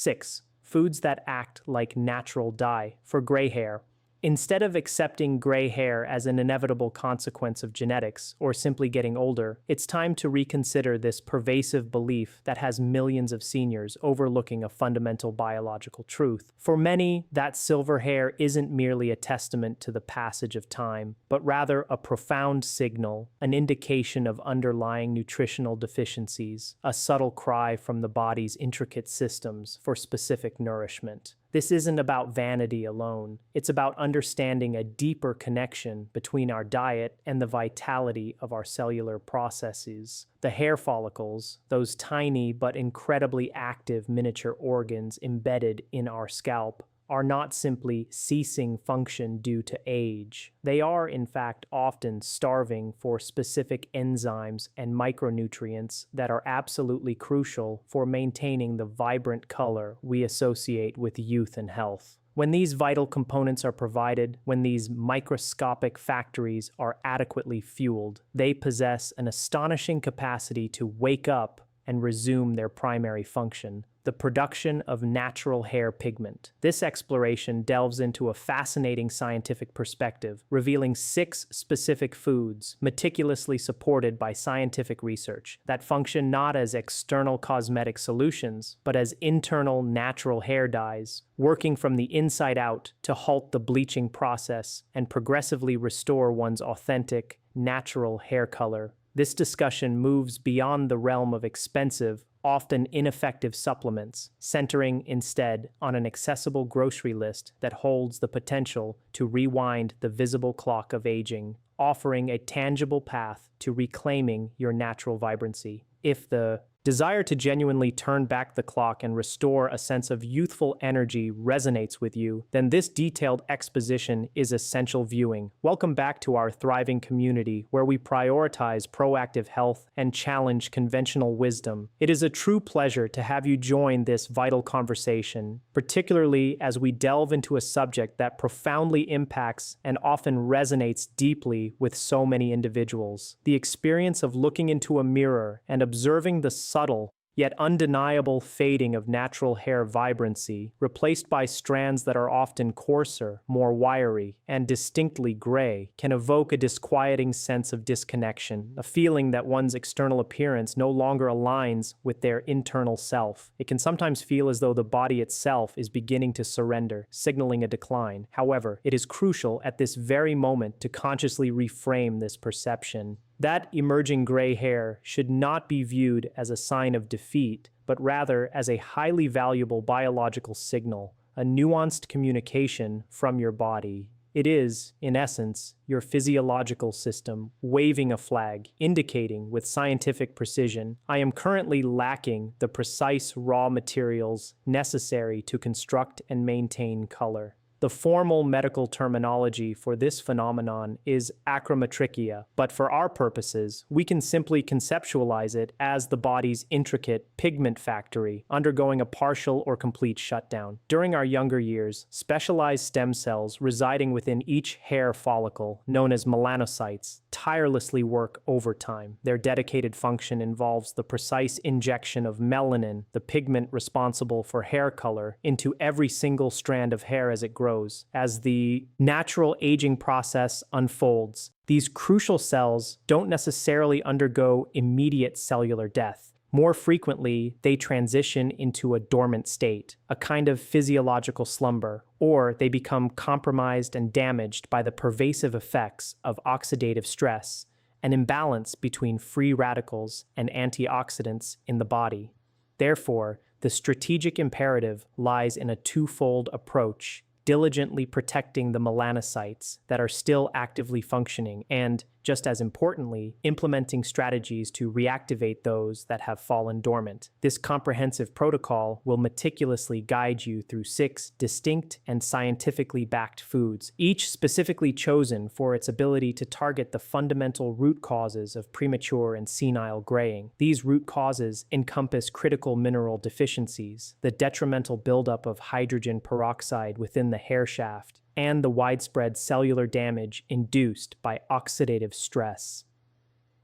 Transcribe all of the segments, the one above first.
6. Foods that act like natural dye for gray hair. Instead of accepting gray hair as an inevitable consequence of genetics or simply getting older, it's time to reconsider this pervasive belief that has millions of seniors overlooking a fundamental biological truth. For many, that silver hair isn't merely a testament to the passage of time, but rather a profound signal, an indication of underlying nutritional deficiencies, a subtle cry from the body's intricate systems for specific nourishment. This isn't about vanity alone. It's about understanding a deeper connection between our diet and the vitality of our cellular processes. The hair follicles, those tiny but incredibly active miniature organs embedded in our scalp, are not simply ceasing function due to age. They are, in fact, often starving for specific enzymes and micronutrients that are absolutely crucial for maintaining the vibrant color we associate with youth and health. When these vital components are provided, when these microscopic factories are adequately fueled, they possess an astonishing capacity to wake up and resume their primary function, the production of natural hair pigment. This exploration delves into a fascinating scientific perspective, revealing 6 specific foods, meticulously supported by scientific research, that function not as external cosmetic solutions, but as internal natural hair dyes, working from the inside out to halt the bleaching process and progressively restore one's authentic, natural hair color. This discussion moves beyond the realm of expensive, often ineffective supplements, centering instead on an accessible grocery list that holds the potential to rewind the visible clock of aging, offering a tangible path to reclaiming your natural vibrancy. If the desire to genuinely turn back the clock and restore a sense of youthful energy resonates with you, then this detailed exposition is essential viewing. Welcome back to our thriving community, where we prioritize proactive health and challenge conventional wisdom. It is a true pleasure to have you join this vital conversation, particularly as we delve into a subject that profoundly impacts and often resonates deeply with so many individuals. The experience of looking into a mirror and observing the subtle, yet undeniable fading of natural hair vibrancy, replaced by strands that are often coarser, more wiry, and distinctly gray, can evoke a disquieting sense of disconnection, a feeling that one's external appearance no longer aligns with their internal self. It can sometimes feel as though the body itself is beginning to surrender, signaling a decline. However, it is crucial at this very moment to consciously reframe this perception. That emerging gray hair should not be viewed as a sign of defeat, but rather as a highly valuable biological signal, a nuanced communication from your body. It is, in essence, your physiological system waving a flag, indicating with scientific precision, I am currently lacking the precise raw materials necessary to construct and maintain color. The formal medical terminology for this phenomenon is achromatrichia, but for our purposes, we can simply conceptualize it as the body's intricate pigment factory undergoing a partial or complete shutdown. During our younger years, specialized stem cells residing within each hair follicle, known as melanocytes, tirelessly work overtime. Their dedicated function involves the precise injection of melanin, the pigment responsible for hair color, into every single strand of hair as it grows. As the natural aging process unfolds, these crucial cells don't necessarily undergo immediate cellular death. More frequently, they transition into a dormant state, a kind of physiological slumber, or they become compromised and damaged by the pervasive effects of oxidative stress, an imbalance between free radicals and antioxidants in the body. Therefore, the strategic imperative lies in a twofold approach: diligently protecting the melanocytes that are still actively functioning and, just as importantly, implementing strategies to reactivate those that have fallen dormant. This comprehensive protocol will meticulously guide you through 6 distinct and scientifically backed foods, each specifically chosen for its ability to target the fundamental root causes of premature and senile graying. These root causes encompass critical mineral deficiencies, the detrimental buildup of hydrogen peroxide within the hair shaft, and the widespread cellular damage induced by oxidative stress.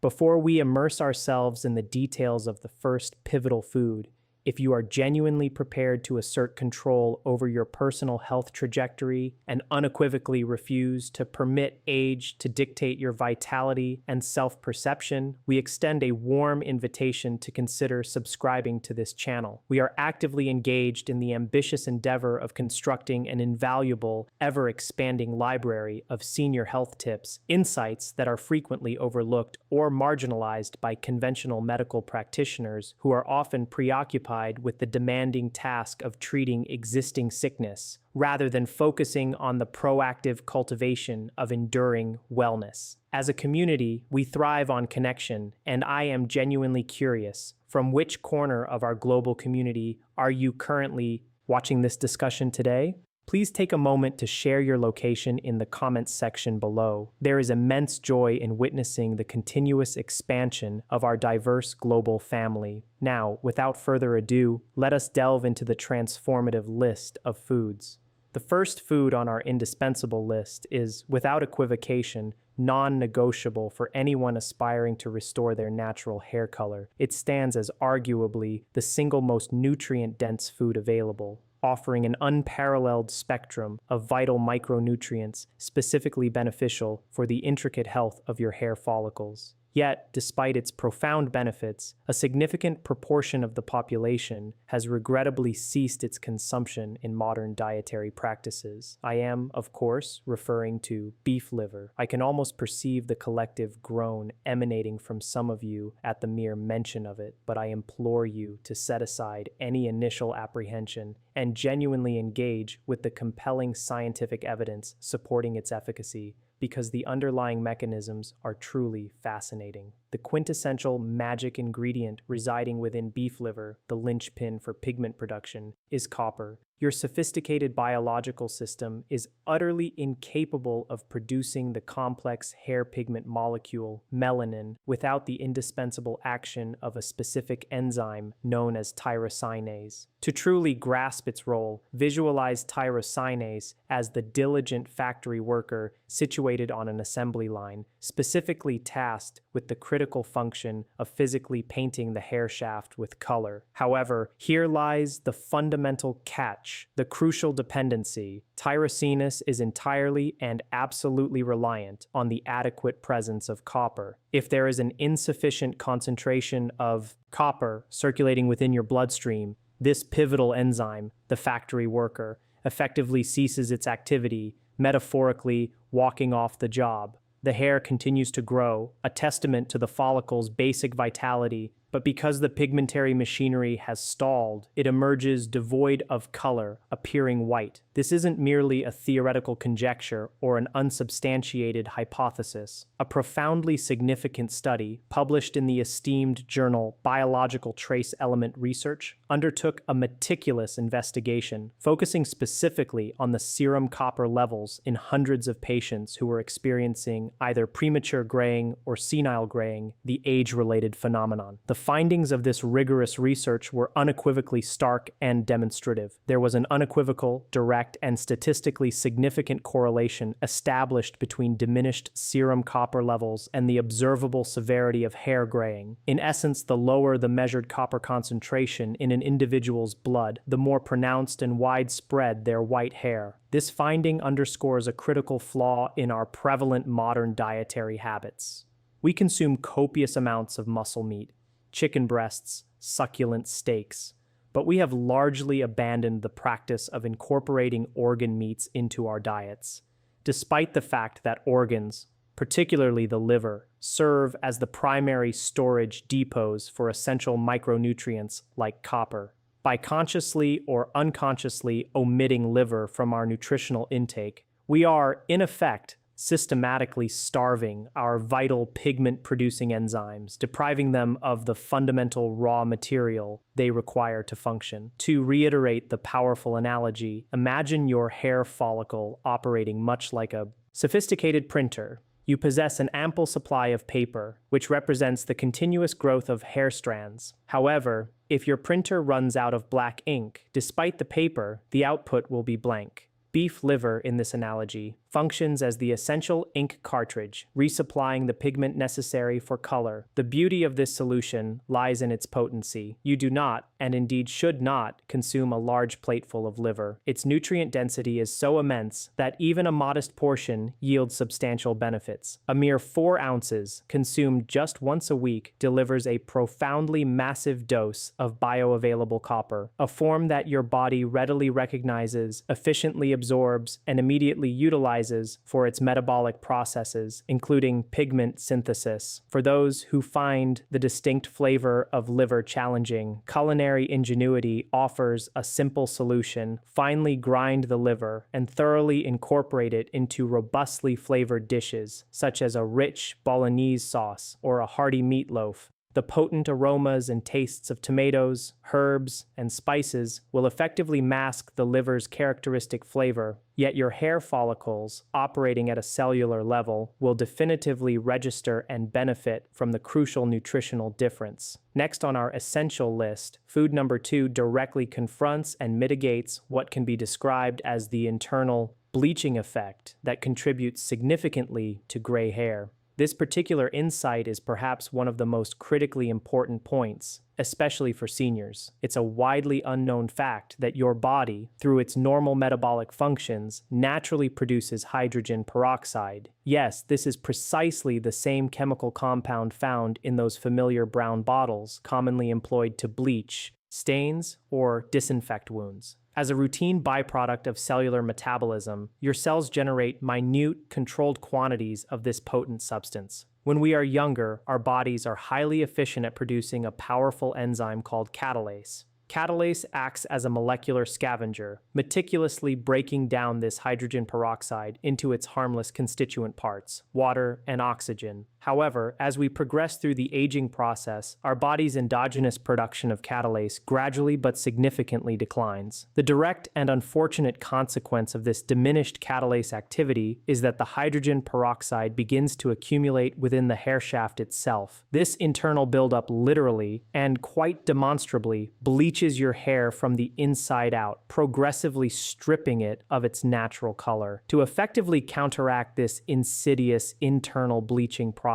Before we immerse ourselves in the details of the first pivotal food, If you are genuinely prepared to assert control over your personal health trajectory and unequivocally refuse to permit age to dictate your vitality and self-perception, we extend a warm invitation to consider subscribing to this channel. We are actively engaged in the ambitious endeavor of constructing an invaluable, ever-expanding library of senior health tips, insights that are frequently overlooked or marginalized by conventional medical practitioners who are often preoccupied with the demanding task of treating existing sickness, rather than focusing on the proactive cultivation of enduring wellness. As a community, we thrive on connection, and I am genuinely curious, from which corner of our global community are you currently watching this discussion today? Please take a moment to share your location in the comments section below. There is immense joy in witnessing the continuous expansion of our diverse global family. Now, without further ado, let us delve into the transformative list of foods. The first food on our indispensable list is, without equivocation, non-negotiable for anyone aspiring to restore their natural hair color. It stands as arguably the single most nutrient-dense food available, offering an unparalleled spectrum of vital micronutrients specifically beneficial for the intricate health of your hair follicles. Yet, despite its profound benefits, a significant proportion of the population has regrettably ceased its consumption in modern dietary practices. I am, of course, referring to beef liver. I can almost perceive the collective groan emanating from some of you at the mere mention of it, but I implore you to set aside any initial apprehension and genuinely engage with the compelling scientific evidence supporting its efficacy, because the underlying mechanisms are truly fascinating. The quintessential magic ingredient residing within beef liver, the linchpin for pigment production, is copper. Your sophisticated biological system is utterly incapable of producing the complex hair pigment molecule, melanin, without the indispensable action of a specific enzyme known as tyrosinase. To truly grasp its role, visualize tyrosinase as the diligent factory worker situated on an assembly line, specifically tasked with the critical function of physically painting the hair shaft with color. However, here lies the fundamental catch, the crucial dependency. Tyrosinase is entirely and absolutely reliant on the adequate presence of copper. If there is an insufficient concentration of copper circulating within your bloodstream, this pivotal enzyme, the factory worker, effectively ceases its activity, metaphorically walking off the job. The hair continues to grow, a testament to the follicle's basic vitality, but because the pigmentary machinery has stalled, it emerges devoid of color, appearing white. This isn't merely a theoretical conjecture or an unsubstantiated hypothesis. A profoundly significant study, published in the esteemed journal Biological Trace Element Research, undertook a meticulous investigation, focusing specifically on the serum copper levels in hundreds of patients who were experiencing either premature graying or senile graying, the age-related phenomenon. The findings of this rigorous research were unequivocally stark and demonstrative. There was an unequivocal, direct, and statistically significant correlation established between diminished serum copper levels and the observable severity of hair graying. In essence, the lower the measured copper concentration in an individual's blood, the more pronounced and widespread their white hair. This finding underscores a critical flaw in our prevalent modern dietary habits. We consume copious amounts of muscle meat, chicken breasts, succulent steaks, but we have largely abandoned the practice of incorporating organ meats into our diets, despite the fact that organs, particularly the liver, serve as the primary storage depots for essential micronutrients like copper. By consciously or unconsciously omitting liver from our nutritional intake, we are, in effect, systematically starving our vital pigment-producing enzymes, depriving them of the fundamental raw material they require to function. To reiterate the powerful analogy, imagine your hair follicle operating much like a sophisticated printer. You possess an ample supply of paper, which represents the continuous growth of hair strands. However, if your printer runs out of black ink, despite the paper, the output will be blank. Beef liver, in this analogy, functions as the essential ink cartridge, resupplying the pigment necessary for color. The beauty of this solution lies in its potency. You do not, and indeed should not, consume a large plateful of liver. Its nutrient density is so immense that even a modest portion yields substantial benefits. A mere 4 ounces, consumed just once a week, delivers a profoundly massive dose of bioavailable copper, a form that your body readily recognizes, efficiently absorbs, and immediately utilizes for its metabolic processes, including pigment synthesis. For those who find the distinct flavor of liver challenging, culinary ingenuity offers a simple solution: finely grind the liver and thoroughly incorporate it into robustly flavored dishes, such as a rich bolognese sauce or a hearty meatloaf. The potent aromas and tastes of tomatoes, herbs, and spices will effectively mask the liver's characteristic flavor, yet your hair follicles, operating at a cellular level, will definitively register and benefit from the crucial nutritional difference. Next on our essential list, food number 2 directly confronts and mitigates what can be described as the internal bleaching effect that contributes significantly to gray hair. This particular insight is perhaps one of the most critically important points, especially for seniors. It's a widely unknown fact that your body, through its normal metabolic functions, naturally produces hydrogen peroxide. Yes, this is precisely the same chemical compound found in those familiar brown bottles commonly employed to bleach stains or disinfect wounds. As a routine byproduct of cellular metabolism, your cells generate minute, controlled quantities of this potent substance. When we are younger, our bodies are highly efficient at producing a powerful enzyme called catalase. Catalase acts as a molecular scavenger, meticulously breaking down this hydrogen peroxide into its harmless constituent parts, water and oxygen. However, as we progress through the aging process, our body's endogenous production of catalase gradually but significantly declines. The direct and unfortunate consequence of this diminished catalase activity is that the hydrogen peroxide begins to accumulate within the hair shaft itself. This internal buildup literally and quite demonstrably bleaches your hair from the inside out, progressively stripping it of its natural color. To effectively counteract this insidious internal bleaching process,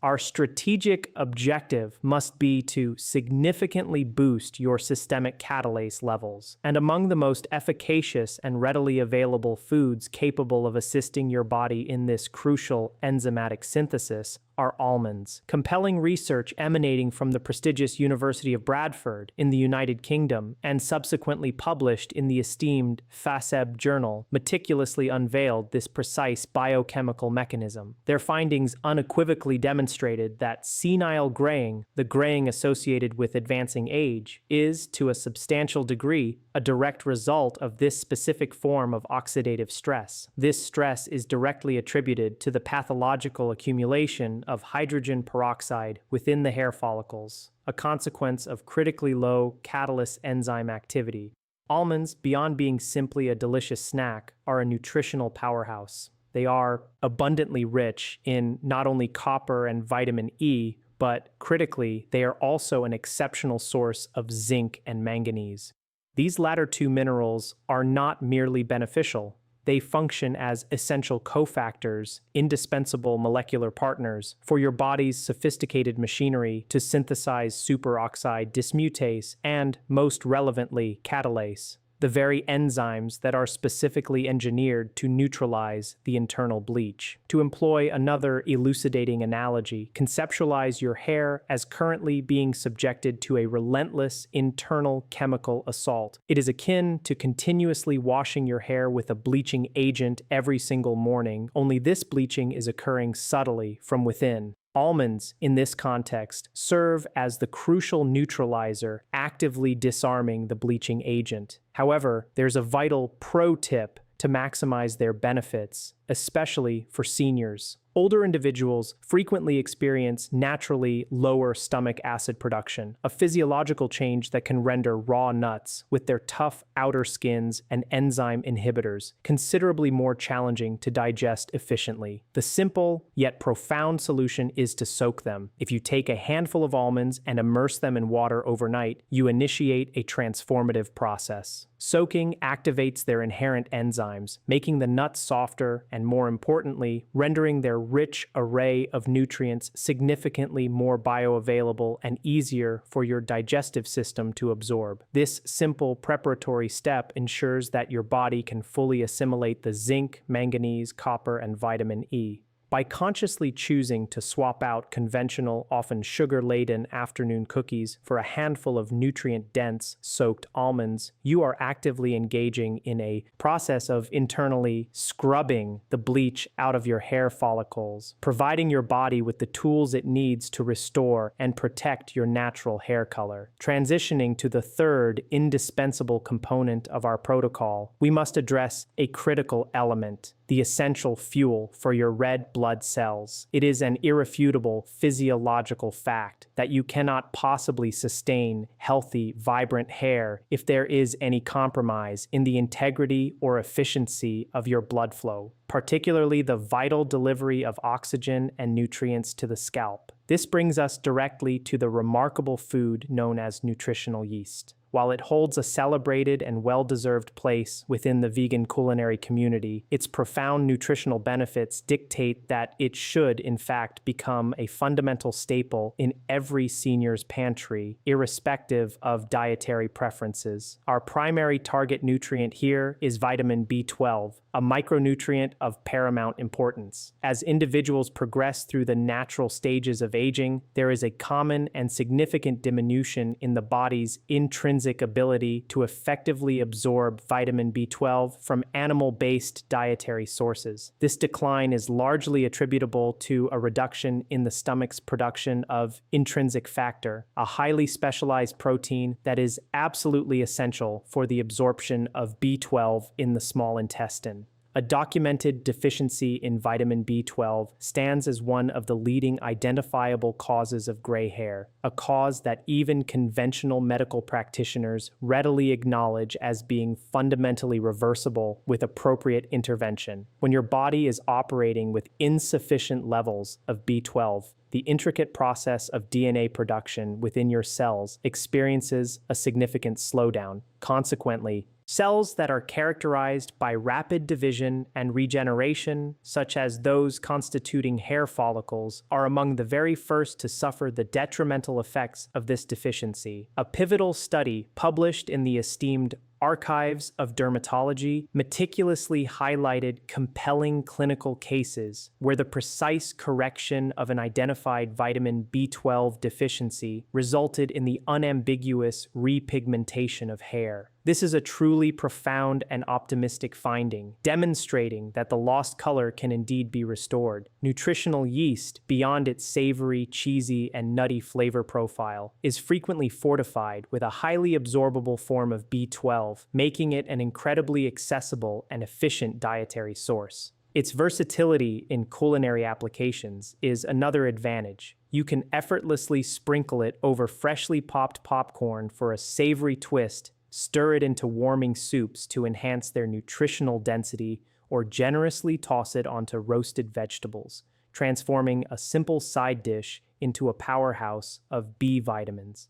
our strategic objective must be to significantly boost your systemic catalase levels. And among the most efficacious and readily available foods capable of assisting your body in this crucial enzymatic synthesis are almonds. Compelling research emanating from the prestigious University of Bradford in the United Kingdom and subsequently published in the esteemed FASEB journal meticulously unveiled this precise biochemical mechanism. Their findings unequivocally demonstrated that senile graying, the graying associated with advancing age, is, to a substantial degree, a direct result of this specific form of oxidative stress. This stress is directly attributed to the pathological accumulation of hydrogen peroxide within the hair follicles, a consequence of critically low catalase enzyme activity. Almonds, beyond being simply a delicious snack, are a nutritional powerhouse. They are abundantly rich in not only copper and vitamin E, but critically, they are also an exceptional source of zinc and manganese. These latter two minerals are not merely beneficial. They function as essential cofactors, indispensable molecular partners for your body's sophisticated machinery to synthesize superoxide dismutase and, most relevantly, catalase, the very enzymes that are specifically engineered to neutralize the internal bleach. To employ another elucidating analogy, conceptualize your hair as currently being subjected to a relentless internal chemical assault. It is akin to continuously washing your hair with a bleaching agent every single morning, only this bleaching is occurring subtly from within. Almonds, in this context, serve as the crucial neutralizer, actively disarming the bleaching agent. However, there's a vital pro tip to maximize their benefits, especially for seniors. Older individuals frequently experience naturally lower stomach acid production, a physiological change that can render raw nuts, with their tough outer skins and enzyme inhibitors, considerably more challenging to digest efficiently. The simple yet profound solution is to soak them. If you take a handful of almonds and immerse them in water overnight, you initiate a transformative process. Soaking activates their inherent enzymes, making the nuts softer and, more importantly, rendering their rich array of nutrients significantly more bioavailable and easier for your digestive system to absorb. This simple preparatory step ensures that your body can fully assimilate the zinc, manganese, copper, and vitamin E. By consciously choosing to swap out conventional, often sugar-laden afternoon cookies for a handful of nutrient-dense, soaked almonds, you are actively engaging in a process of internally scrubbing the bleach out of your hair follicles, providing your body with the tools it needs to restore and protect your natural hair color. Transitioning to the third indispensable component of our protocol, we must address a critical element: the essential fuel for your red blood cells. It is an irrefutable physiological fact that you cannot possibly sustain healthy, vibrant hair if there is any compromise in the integrity or efficiency of your blood flow, particularly the vital delivery of oxygen and nutrients to the scalp. This brings us directly to the remarkable food known as nutritional yeast. While it holds a celebrated and well-deserved place within the vegan culinary community, its profound nutritional benefits dictate that it should, in fact, become a fundamental staple in every senior's pantry, irrespective of dietary preferences. Our primary target nutrient here is vitamin B12, a micronutrient of paramount importance. As individuals progress through the natural stages of aging, there is a common and significant diminution in the body's intrinsic ability to effectively absorb vitamin B12 from animal-based dietary sources. This decline is largely attributable to a reduction in the stomach's production of intrinsic factor, a highly specialized protein that is absolutely essential for the absorption of B12 in the small intestine. A documented deficiency in vitamin B12 stands as one of the leading identifiable causes of gray hair, a cause that even conventional medical practitioners readily acknowledge as being fundamentally reversible with appropriate intervention. When your body is operating with insufficient levels of B12, the intricate process of DNA production within your cells experiences a significant slowdown. Consequently, cells that are characterized by rapid division and regeneration, such as those constituting hair follicles, are among the very first to suffer the detrimental effects of this deficiency. A pivotal study published in the esteemed Archives of Dermatology meticulously highlighted compelling clinical cases where the precise correction of an identified vitamin B12 deficiency resulted in the unambiguous repigmentation of hair. This is a truly profound and optimistic finding, demonstrating that the lost color can indeed be restored. Nutritional yeast, beyond its savory, cheesy, and nutty flavor profile, is frequently fortified with a highly absorbable form of B12, making it an incredibly accessible and efficient dietary source. Its versatility in culinary applications is another advantage. You can effortlessly sprinkle it over freshly popped popcorn for a savory twist, stir it into warming soups to enhance their nutritional density, or generously toss it onto roasted vegetables, transforming a simple side dish into a powerhouse of B vitamins.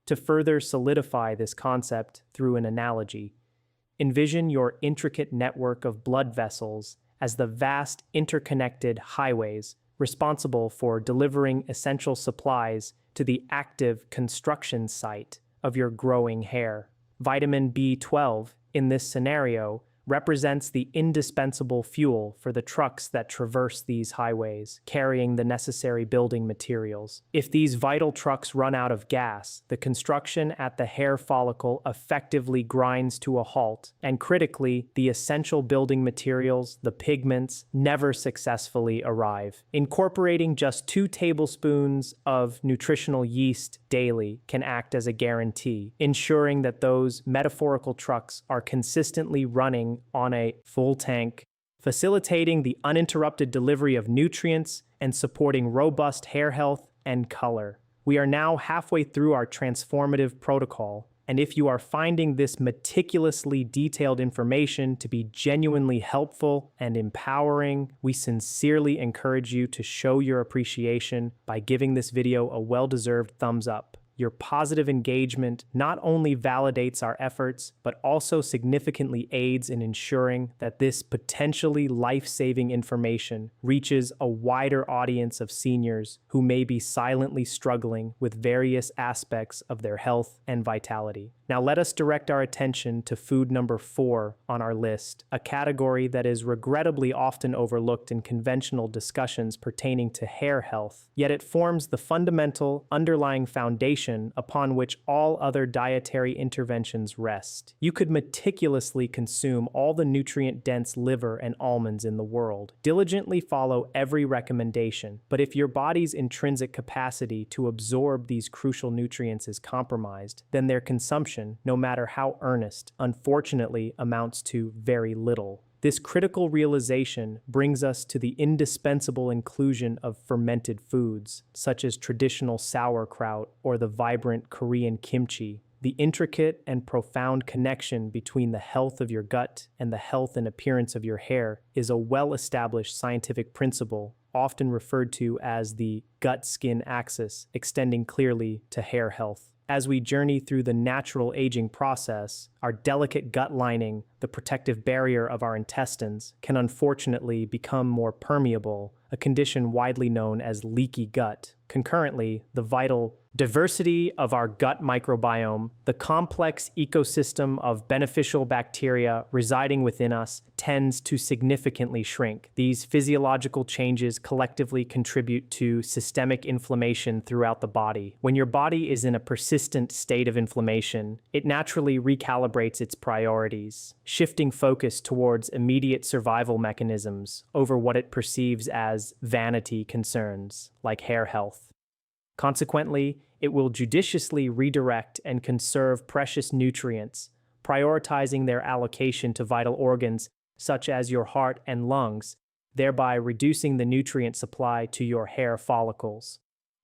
To further solidify this concept through an analogy, envision your intricate network of blood vessels as the vast interconnected highways responsible for delivering essential supplies to the active construction site of your growing hair. Vitamin B12, in this scenario, represents the indispensable fuel for the trucks that traverse these highways, carrying the necessary building materials. If these vital trucks run out of gas, the construction at the hair follicle effectively grinds to a halt, and critically, the essential building materials, the pigments, never successfully arrive. Incorporating just 2 tablespoons of nutritional yeast daily can act as a guarantee, ensuring that those metaphorical trucks are consistently running on a full tank, facilitating the uninterrupted delivery of nutrients and supporting robust hair health and color. We are now halfway through our transformative protocol, and if you are finding this meticulously detailed information to be genuinely helpful and empowering, we sincerely encourage you to show your appreciation by giving this video a well-deserved thumbs up. Your positive engagement not only validates our efforts, but also significantly aids in ensuring that this potentially life-saving information reaches a wider audience of seniors who may be silently struggling with various aspects of their health and vitality. Now let us direct our attention to food number 4 on our list, a category that is regrettably often overlooked in conventional discussions pertaining to hair health, yet it forms the fundamental underlying foundation upon which all other dietary interventions rest. You could meticulously consume all the nutrient-dense liver and almonds in the world, diligently follow every recommendation, but if your body's intrinsic capacity to absorb these crucial nutrients is compromised, then their consumption, no matter how earnest, unfortunately amounts to very little. This critical realization brings us to the indispensable inclusion of fermented foods, such as traditional sauerkraut or the vibrant Korean kimchi. The intricate and profound connection between the health of your gut and the health and appearance of your hair is a well-established scientific principle, often referred to as the gut-skin axis, extending clearly to hair health. As we journey through the natural aging process, our delicate gut lining, the protective barrier of our intestines, can unfortunately become more permeable, a condition widely known as leaky gut. Concurrently, the vital diversity of our gut microbiome, the complex ecosystem of beneficial bacteria residing within us, tends to significantly shrink. These physiological changes collectively contribute to systemic inflammation throughout the body. When your body is in a persistent state of inflammation, it naturally recalibrates its priorities, shifting focus towards immediate survival mechanisms over what it perceives as vanity concerns, like hair health. Consequently, it will judiciously redirect and conserve precious nutrients, prioritizing their allocation to vital organs such as your heart and lungs, thereby reducing the nutrient supply to your hair follicles.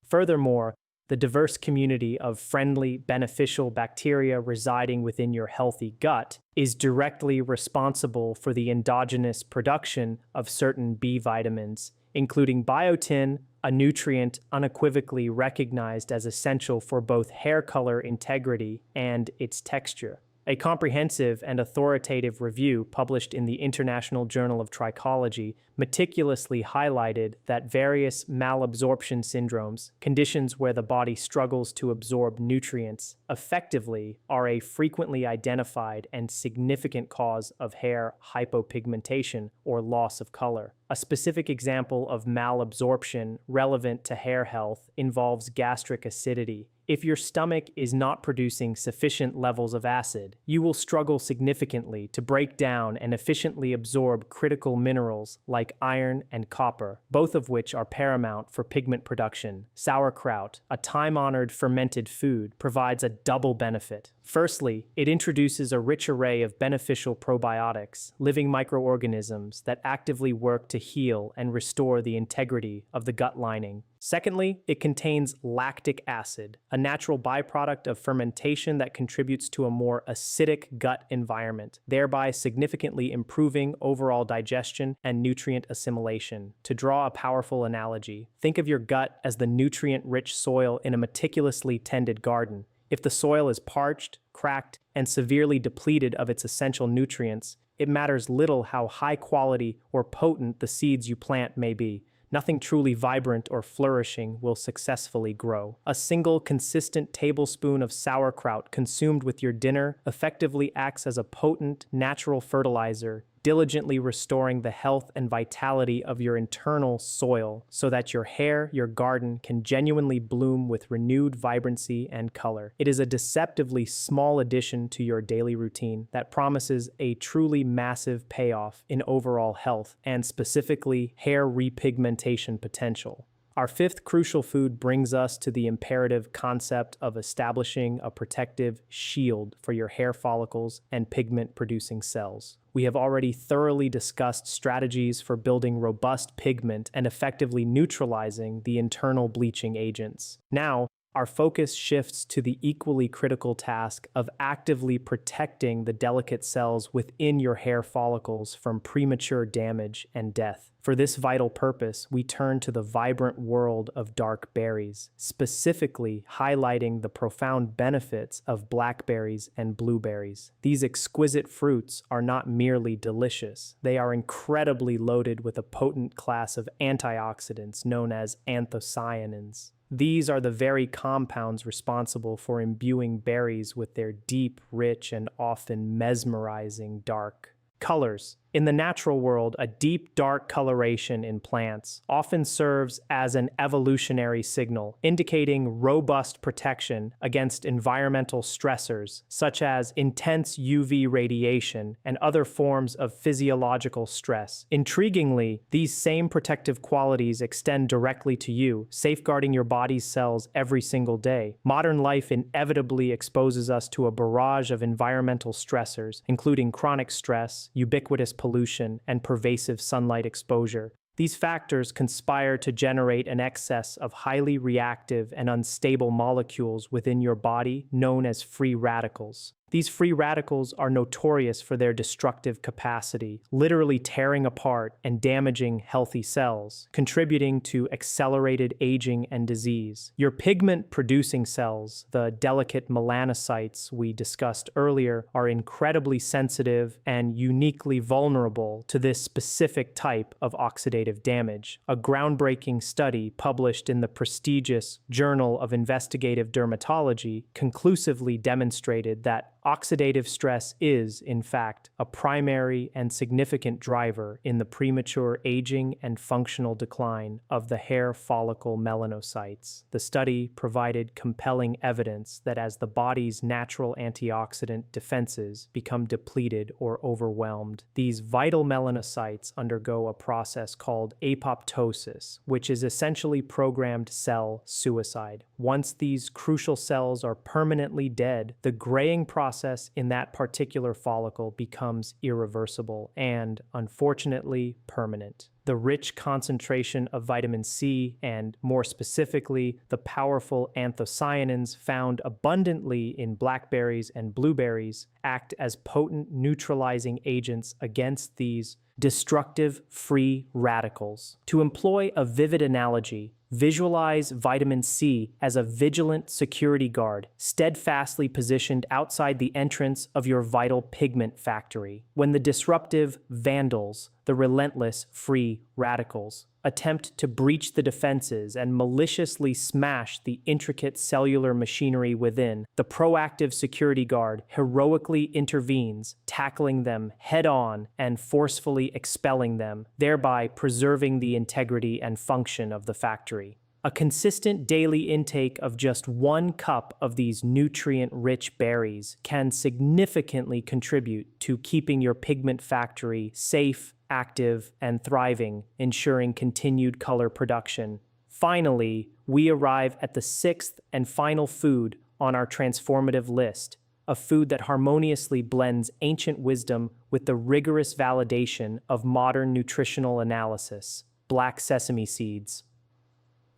Furthermore, the diverse community of friendly, beneficial bacteria residing within your healthy gut is directly responsible for the endogenous production of certain B vitamins, including biotin, a nutrient unequivocally recognized as essential for both hair color integrity and its texture. A comprehensive and authoritative review published in the International Journal of Trichology meticulously highlighted that various malabsorption syndromes, conditions where the body struggles to absorb nutrients effectively, are a frequently identified and significant cause of hair hypopigmentation or loss of color. A specific example of malabsorption relevant to hair health involves gastric acidity. If your stomach is not producing sufficient levels of acid, you will struggle significantly to break down and efficiently absorb critical minerals like iron and copper, both of which are paramount for pigment production. Sauerkraut, a time-honored fermented food, provides a double benefit. Firstly, it introduces a rich array of beneficial probiotics, living microorganisms that actively work to heal and restore the integrity of the gut lining. Secondly, it contains lactic acid, a natural byproduct of fermentation that contributes to a more acidic gut environment, thereby significantly improving overall digestion and nutrient assimilation. To draw a powerful analogy, think of your gut as the nutrient-rich soil in a meticulously tended garden. If the soil is parched, cracked, and severely depleted of its essential nutrients, it matters little how high quality or potent the seeds you plant may be. Nothing truly vibrant or flourishing will successfully grow. A single consistent tablespoon of sauerkraut consumed with your dinner effectively acts as a potent natural fertilizer, diligently restoring the health and vitality of your internal soil so that your hair, your garden, can genuinely bloom with renewed vibrancy and color. It is a deceptively small addition to your daily routine that promises a truly massive payoff in overall health and specifically hair repigmentation potential. Our fifth crucial food brings us to the imperative concept of establishing a protective shield for your hair follicles and pigment-producing cells. We have already thoroughly discussed strategies for building robust pigment and effectively neutralizing the internal bleaching agents. Now, our focus shifts to the equally critical task of actively protecting the delicate cells within your hair follicles from premature damage and death. For this vital purpose, we turn to the vibrant world of dark berries, specifically highlighting the profound benefits of blackberries and blueberries. These exquisite fruits are not merely delicious, they are incredibly loaded with a potent class of antioxidants known as anthocyanins. These are the very compounds responsible for imbuing berries with their deep, rich, and often mesmerizing dark colors. In the natural world, a deep, dark coloration in plants often serves as an evolutionary signal, indicating robust protection against environmental stressors, such as intense UV radiation and other forms of physiological stress. Intriguingly, these same protective qualities extend directly to you, safeguarding your body's cells every single day. Modern life inevitably exposes us to a barrage of environmental stressors, including chronic stress, ubiquitous pollution, and pervasive sunlight exposure. These factors conspire to generate an excess of highly reactive and unstable molecules within your body known as free radicals. These free radicals are notorious for their destructive capacity, literally tearing apart and damaging healthy cells, contributing to accelerated aging and disease. Your pigment-producing cells, the delicate melanocytes we discussed earlier, are incredibly sensitive and uniquely vulnerable to this specific type of oxidative damage. A groundbreaking study published in the prestigious Journal of Investigative Dermatology conclusively demonstrated that oxidative stress is, in fact, a primary and significant driver in the premature aging and functional decline of the hair follicle melanocytes. The study provided compelling evidence that as the body's natural antioxidant defenses become depleted or overwhelmed, these vital melanocytes undergo a process called apoptosis, which is essentially programmed cell suicide. Once these crucial cells are permanently dead, the graying process in that particular follicle becomes irreversible and, unfortunately, permanent. The rich concentration of vitamin C and, more specifically, the powerful anthocyanins found abundantly in blackberries and blueberries act as potent neutralizing agents against these destructive free radicals. To employ a vivid analogy, visualize vitamin C as a vigilant security guard, steadfastly positioned outside the entrance of your vital pigment factory. When the disruptive vandals, the relentless free radicals, attempt to breach the defenses and maliciously smash the intricate cellular machinery within, the proactive security guard heroically intervenes, tackling them head-on and forcefully expelling them, thereby preserving the integrity and function of the factory. A consistent daily intake of just 1 cup of these nutrient-rich berries can significantly contribute to keeping your pigment factory safe, active, and thriving, ensuring continued color production. Finally, we arrive at the 6th and final food on our transformative list, a food that harmoniously blends ancient wisdom with the rigorous validation of modern nutritional analysis: black sesame seeds.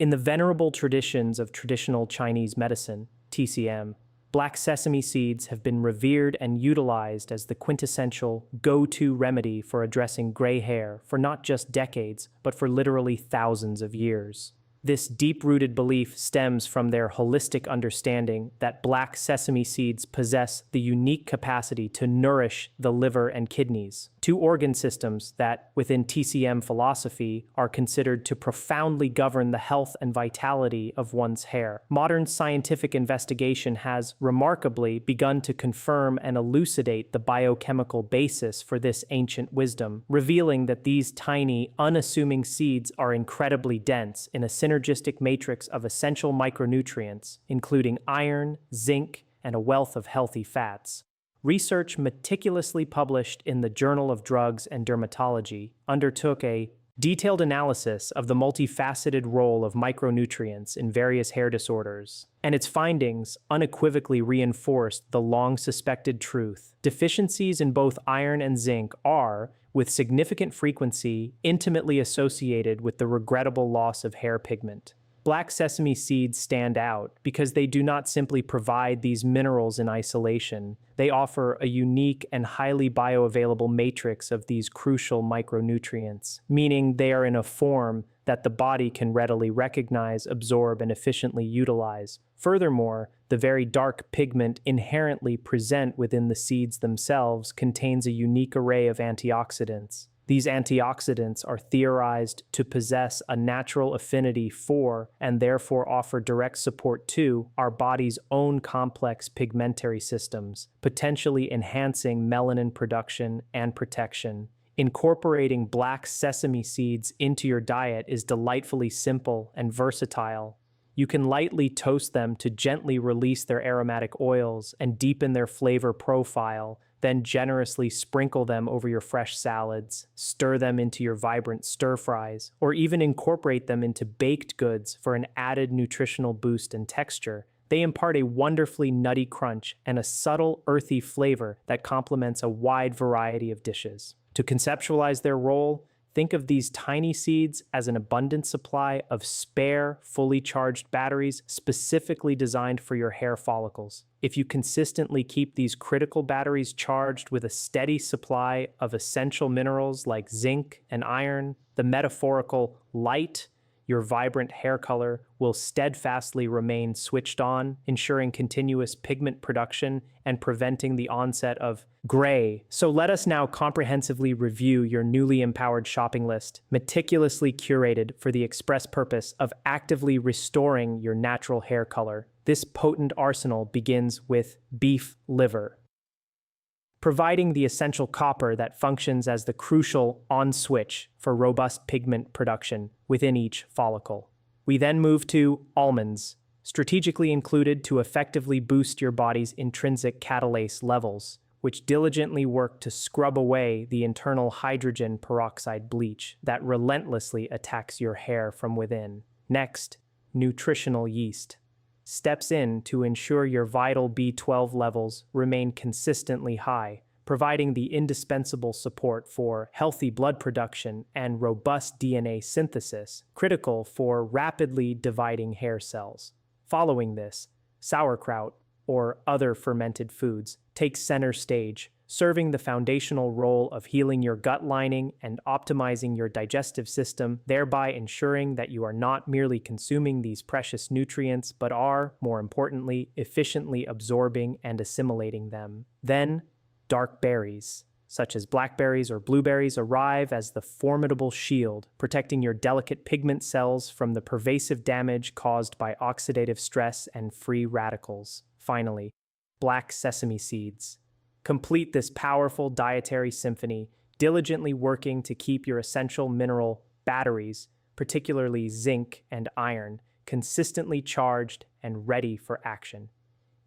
In the venerable traditions of traditional Chinese medicine, TCM, black sesame seeds have been revered and utilized as the quintessential go-to remedy for addressing gray hair for not just decades, but for literally thousands of years. This deep-rooted belief stems from their holistic understanding that black sesame seeds possess the unique capacity to nourish the liver and kidneys, 2 organ systems that, within TCM philosophy, are considered to profoundly govern the health and vitality of one's hair. Modern scientific investigation has, remarkably, begun to confirm and elucidate the biochemical basis for this ancient wisdom, revealing that these tiny, unassuming seeds are incredibly dense in a synergistic matrix of essential micronutrients, including iron, zinc, and a wealth of healthy fats. Research meticulously published in the Journal of Drugs and Dermatology undertook a detailed analysis of the multifaceted role of micronutrients in various hair disorders, and its findings unequivocally reinforced the long-suspected truth. Deficiencies in both iron and zinc are, with significant frequency, intimately associated with the regrettable loss of hair pigment. Black sesame seeds stand out because they do not simply provide these minerals in isolation. They offer a unique and highly bioavailable matrix of these crucial micronutrients, meaning they are in a form that the body can readily recognize, absorb, and efficiently utilize. Furthermore, the very dark pigment inherently present within the seeds themselves contains a unique array of antioxidants. These antioxidants are theorized to possess a natural affinity for, and therefore offer direct support to, our body's own complex pigmentary systems, potentially enhancing melanin production and protection. Incorporating black sesame seeds into your diet is delightfully simple and versatile. You can lightly toast them to gently release their aromatic oils and deepen their flavor profile, then generously sprinkle them over your fresh salads, stir them into your vibrant stir-fries, or even incorporate them into baked goods for an added nutritional boost and texture. They impart a wonderfully nutty crunch and a subtle, earthy flavor that complements a wide variety of dishes. To conceptualize their role, think of these tiny seeds as an abundant supply of spare, fully charged batteries specifically designed for your hair follicles. If you consistently keep these critical batteries charged with a steady supply of essential minerals like zinc and iron, the metaphorical light, your vibrant hair color will steadfastly remain switched on, ensuring continuous pigment production and preventing the onset of gray. So let us now comprehensively review your newly empowered shopping list, meticulously curated for the express purpose of actively restoring your natural hair color. This potent arsenal begins with beef liver, providing the essential copper that functions as the crucial on switch for robust pigment production within each follicle. We then move to almonds, strategically included to effectively boost your body's intrinsic catalase levels, which diligently work to scrub away the internal hydrogen peroxide bleach that relentlessly attacks your hair from within. Next, nutritional yeast steps in to ensure your vital B12 levels remain consistently high, providing the indispensable support for healthy blood production and robust DNA synthesis, critical for rapidly dividing hair cells. Following this, sauerkraut, or other fermented foods, take center stage, serving the foundational role of healing your gut lining and optimizing your digestive system, thereby ensuring that you are not merely consuming these precious nutrients, but are, more importantly, efficiently absorbing and assimilating them. Then, dark berries, such as blackberries or blueberries, arrive as the formidable shield, protecting your delicate pigment cells from the pervasive damage caused by oxidative stress and free radicals. Finally, black sesame seeds complete this powerful dietary symphony, diligently working to keep your essential mineral batteries, particularly zinc and iron, consistently charged and ready for action.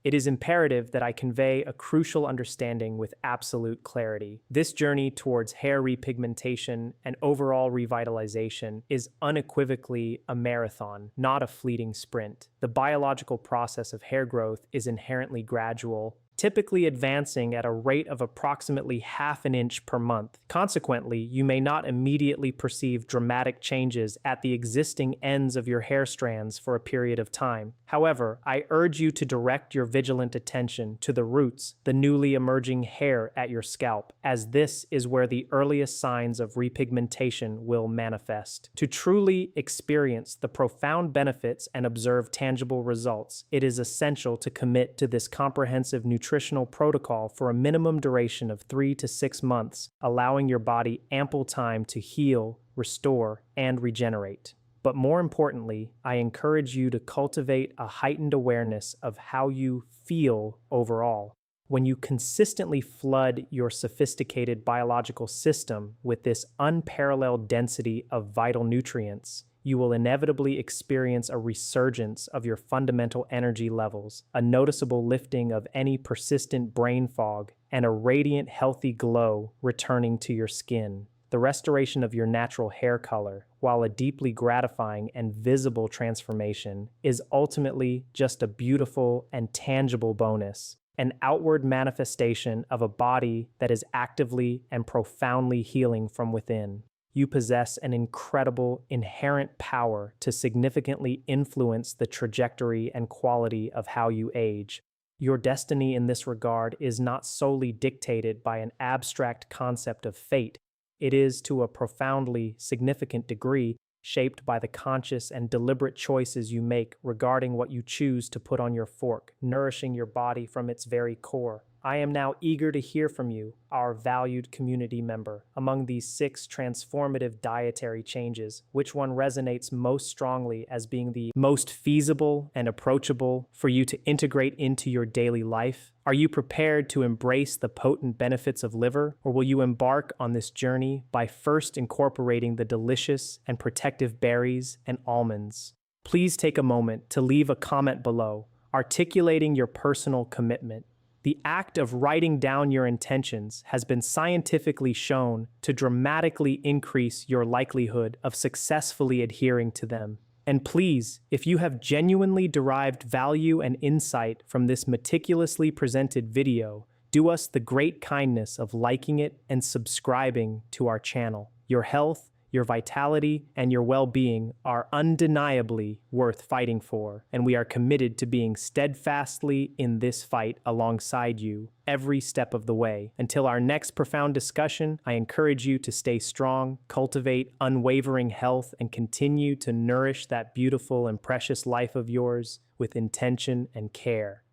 It is imperative that I convey a crucial understanding with absolute clarity. This journey towards hair repigmentation and overall revitalization is unequivocally a marathon, not a fleeting sprint. The biological process of hair growth is inherently gradual, typically advancing at a rate of approximately half an inch per month. Consequently, you may not immediately perceive dramatic changes at the existing ends of your hair strands for a period of time. However, I urge you to direct your vigilant attention to the roots, the newly emerging hair at your scalp, as this is where the earliest signs of repigmentation will manifest. To truly experience the profound benefits and observe tangible results, it is essential to commit to this comprehensive nutritional protocol for a minimum duration of 3 to 6 months, allowing your body ample time to heal, restore, and regenerate. But more importantly, I encourage you to cultivate a heightened awareness of how you feel overall. When you consistently flood your sophisticated biological system with this unparalleled density of vital nutrients, you will inevitably experience a resurgence of your fundamental energy levels, a noticeable lifting of any persistent brain fog, and a radiant, healthy glow returning to your skin. The restoration of your natural hair color, while a deeply gratifying and visible transformation, is ultimately just a beautiful and tangible bonus, an outward manifestation of a body that is actively and profoundly healing from within. you possess an incredible inherent power to significantly influence the trajectory and quality of how you age. Your destiny in this regard is not solely dictated by an abstract concept of fate. It is, to a profoundly significant degree, shaped by the conscious and deliberate choices you make regarding what you choose to put on your fork, nourishing your body from its very core. I am now eager to hear from you, our valued community member. Among these 6 transformative dietary changes, which one resonates most strongly as being the most feasible and approachable for you to integrate into your daily life? Are you prepared to embrace the potent benefits of liver, or will you embark on this journey by first incorporating the delicious and protective berries and almonds? Please take a moment to leave a comment below, articulating your personal commitment. The act of writing down your intentions has been scientifically shown to dramatically increase your likelihood of successfully adhering to them. And please, if you have genuinely derived value and insight from this meticulously presented video, do us the great kindness of liking it and subscribing to our channel. Your health, your vitality, and your well-being are undeniably worth fighting for, and we are committed to being steadfastly in this fight alongside you every step of the way. Until our next profound discussion, I encourage you to stay strong, cultivate unwavering health, and continue to nourish that beautiful and precious life of yours with intention and care.